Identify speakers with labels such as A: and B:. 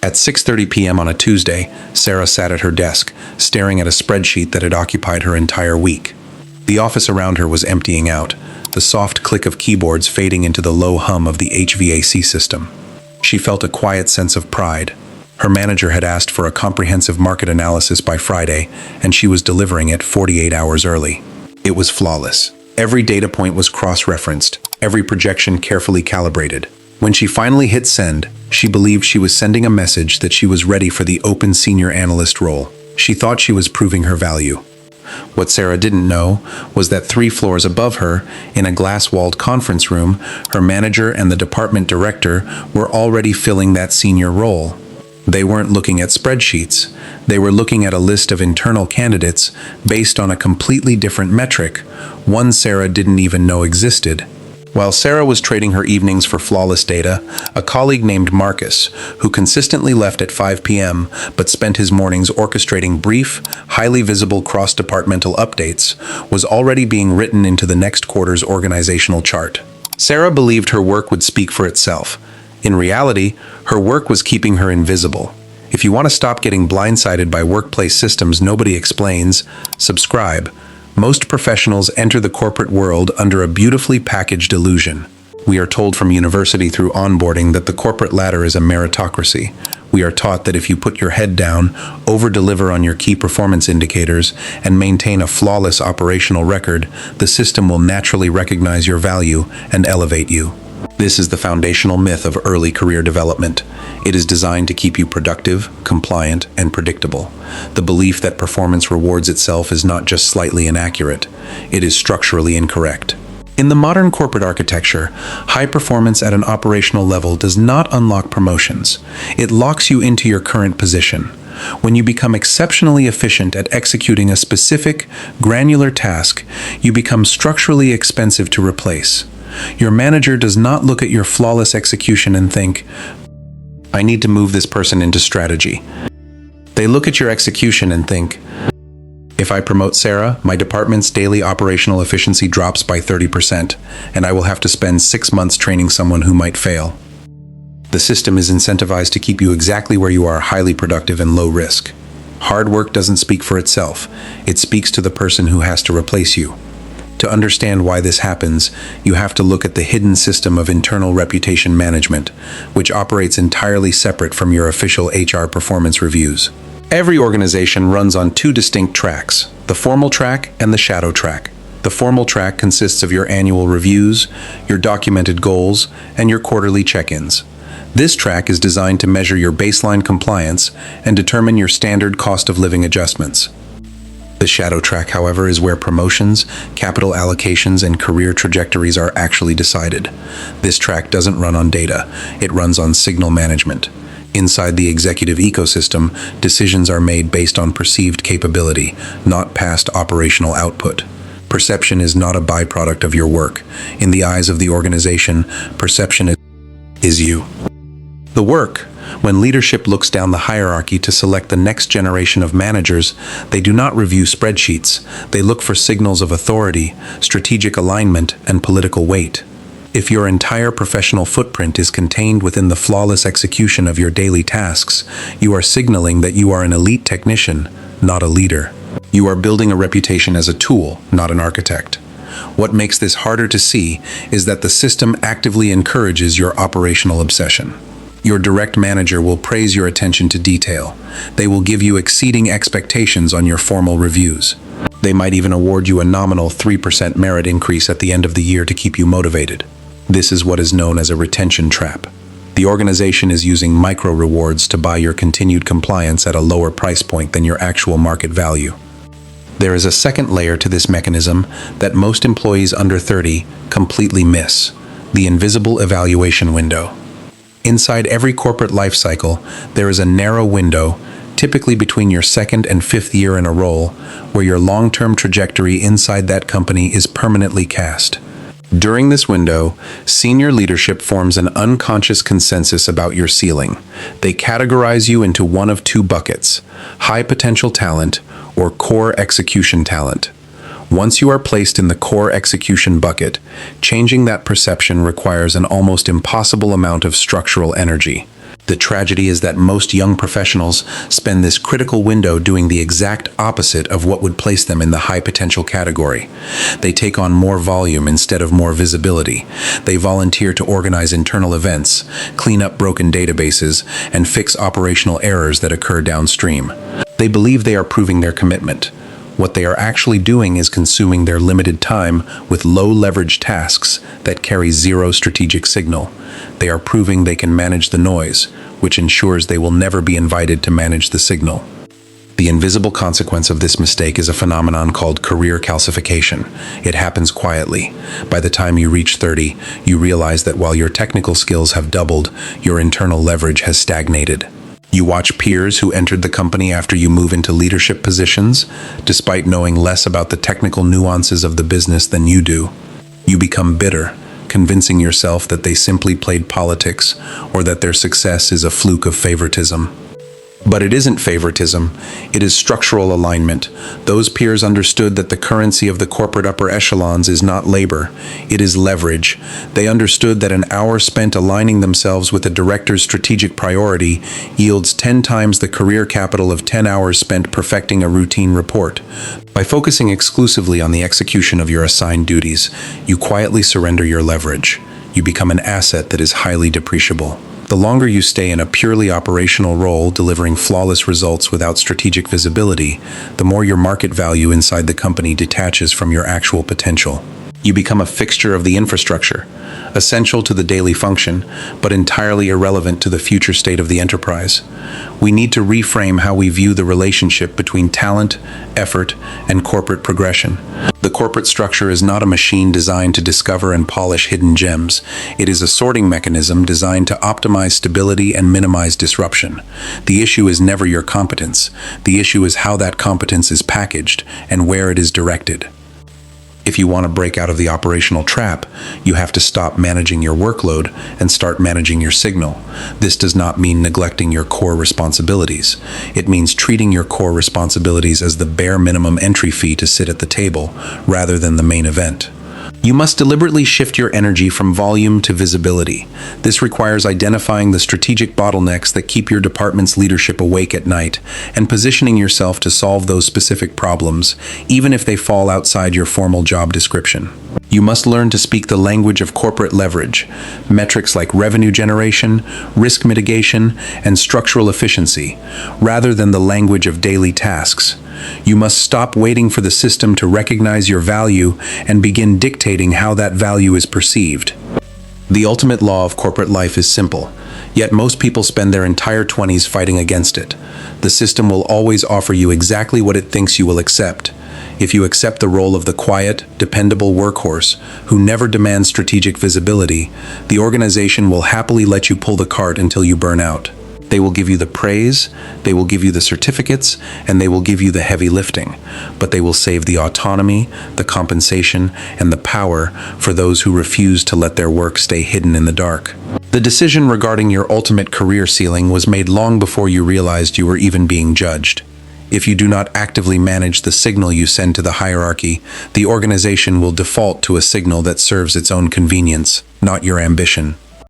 A: At 6:30 p.m. on a Tuesday, Sarah sat at her desk, staring at a spreadsheet that had occupied her entire week. The office around her was emptying out, the soft click of keyboards fading into the low hum of the HVAC system. She felt a quiet sense of pride. Her manager had asked for a comprehensive market analysis by Friday, and she was delivering it 48 hours early. It was flawless. Every data point was cross-referenced, every projection carefully calibrated. When she finally hit send, she believed she was sending a message that she was ready for the open senior analyst role. She thought she was proving her value. What Sarah didn't know was that 3 floors above her, in a glass-walled conference room, her manager and the department director were already filling that senior role. They weren't looking at spreadsheets. They were looking at a list of internal candidates based on a completely different metric, one Sarah didn't even know existed. While Sarah was trading her evenings for flawless data, a colleague named Marcus, who consistently left at 5 p.m. but spent his mornings orchestrating brief, highly visible cross-departmental updates, was already being written into the next quarter's organizational chart. Sarah believed her work would speak for itself. In reality, her work was keeping her invisible. If you want to stop getting blindsided by workplace systems nobody explains, subscribe. Most professionals enter the corporate world under a beautifully packaged illusion. We are told from university through onboarding that the corporate ladder is a meritocracy. We are taught that if you put your head down, over-deliver on your key performance indicators, and maintain a flawless operational record, the system will naturally recognize your value and elevate you. This is the foundational myth of early career development. It is designed to keep you productive, compliant, and predictable. The belief that performance rewards itself is not just slightly inaccurate, it is structurally incorrect. In the modern corporate architecture, high performance at an operational level does not unlock promotions. It locks you into your current position. When you become exceptionally efficient at executing a specific, granular task, you become structurally expensive to replace. Your manager does not look at your flawless execution and think, I need to move this person into strategy. They look at your execution and think, if I promote Sarah, my department's daily operational efficiency drops by 30%, and I will have to spend 6 months training someone who might fail. The system is incentivized to keep you exactly where you are, highly productive and low risk. Hard work doesn't speak for itself. It speaks to the person who has to replace you. To understand why this happens, you have to look at the hidden system of internal reputation management, which operates entirely separate from your official HR performance reviews. Every organization runs on 2 distinct tracks, the formal track and the shadow track. The formal track consists of your annual reviews, your documented goals, and your quarterly check-ins. This track is designed to measure your baseline compliance and determine your standard cost of living adjustments. The shadow track, however, is where promotions, capital allocations, and career trajectories are actually decided. This track doesn't run on data, it runs on signal management. Inside the executive ecosystem, decisions are made based on perceived capability, not past operational output. Perception is not a byproduct of your work. In the eyes of the organization, perception is you. The work. When leadership looks down the hierarchy to select the next generation of managers, they do not review spreadsheets. They look for signals of authority, strategic alignment, and political weight. If your entire professional footprint is contained within the flawless execution of your daily tasks, you are signaling that you are an elite technician, not a leader. You are building a reputation as a tool, not an architect. What makes this harder to see is that the system actively encourages your operational obsession. Your direct manager will praise your attention to detail. They will give you exceeding expectations on your formal reviews. They might even award you a nominal 3% merit increase at the end of the year to keep you motivated. This is what is known as a retention trap. The organization is using micro rewards to buy your continued compliance at a lower price point than your actual market value. There is a second layer to this mechanism that most employees under 30 completely miss: the invisible evaluation window. Inside every corporate life cycle, there is a narrow window, typically between your 2nd and 5th year in a role, where your long-term trajectory inside that company is permanently cast. During this window, senior leadership forms an unconscious consensus about your ceiling. They categorize you into one of 2 buckets: high potential talent or core execution talent. Once you are placed in the core execution bucket, changing that perception requires an almost impossible amount of structural energy. The tragedy is that most young professionals spend this critical window doing the exact opposite of what would place them in the high potential category. They take on more volume instead of more visibility. They volunteer to organize internal events, clean up broken databases, and fix operational errors that occur downstream. They believe they are proving their commitment. What they are actually doing is consuming their limited time with low-leverage tasks that carry zero strategic signal. They are proving they can manage the noise, which ensures they will never be invited to manage the signal. The invisible consequence of this mistake is a phenomenon called career calcification. It happens quietly. By the time you reach 30, you realize that while your technical skills have doubled, your internal leverage has stagnated. You watch peers who entered the company after you move into leadership positions, despite knowing less about the technical nuances of the business than you do. You become bitter, convincing yourself that they simply played politics or that their success is a fluke of favoritism. But it isn't favoritism, it is structural alignment. Those peers understood that the currency of the corporate upper echelons is not labor, it is leverage. They understood that an hour spent aligning themselves with a director's strategic priority yields 10 times the career capital of 10 hours spent perfecting a routine report. By focusing exclusively on the execution of your assigned duties, you quietly surrender your leverage. You become an asset that is highly depreciable. The longer you stay in a purely operational role delivering flawless results without strategic visibility, the more your market value inside the company detaches from your actual potential. You become a fixture of the infrastructure, essential to the daily function, but entirely irrelevant to the future state of the enterprise. We need to reframe how we view the relationship between talent, effort, and corporate progression. The corporate structure is not a machine designed to discover and polish hidden gems. It is a sorting mechanism designed to optimize stability and minimize disruption. The issue is never your competence. The issue is how that competence is packaged and where it is directed. If you want to break out of the operational trap, you have to stop managing your workload and start managing your signal. This does not mean neglecting your core responsibilities. It means treating your core responsibilities as the bare minimum entry fee to sit at the table, rather than the main event. You must deliberately shift your energy from volume to visibility. This requires identifying the strategic bottlenecks that keep your department's leadership awake at night and positioning yourself to solve those specific problems, even if they fall outside your formal job description. You must learn to speak the language of corporate leverage, metrics like revenue generation, risk mitigation, and structural efficiency, rather than the language of daily tasks. You must stop waiting for the system to recognize your value and begin dictating how that value is perceived. The ultimate law of corporate life is simple, yet most people spend their entire 20s fighting against it. The system will always offer you exactly what it thinks you will accept. If you accept the role of the quiet, dependable workhorse who never demands strategic visibility, the organization will happily let you pull the cart until you burn out. They will give you the praise, they will give you the certificates, and they will give you the heavy lifting, but they will save the autonomy, the compensation, and the power for those who refuse to let their work stay hidden in the dark. The decision regarding your ultimate career ceiling was made long before you realized you were even being judged. If you do not actively manage the signal you send to the hierarchy, the organization will default to a signal that serves its own convenience, not your ambition.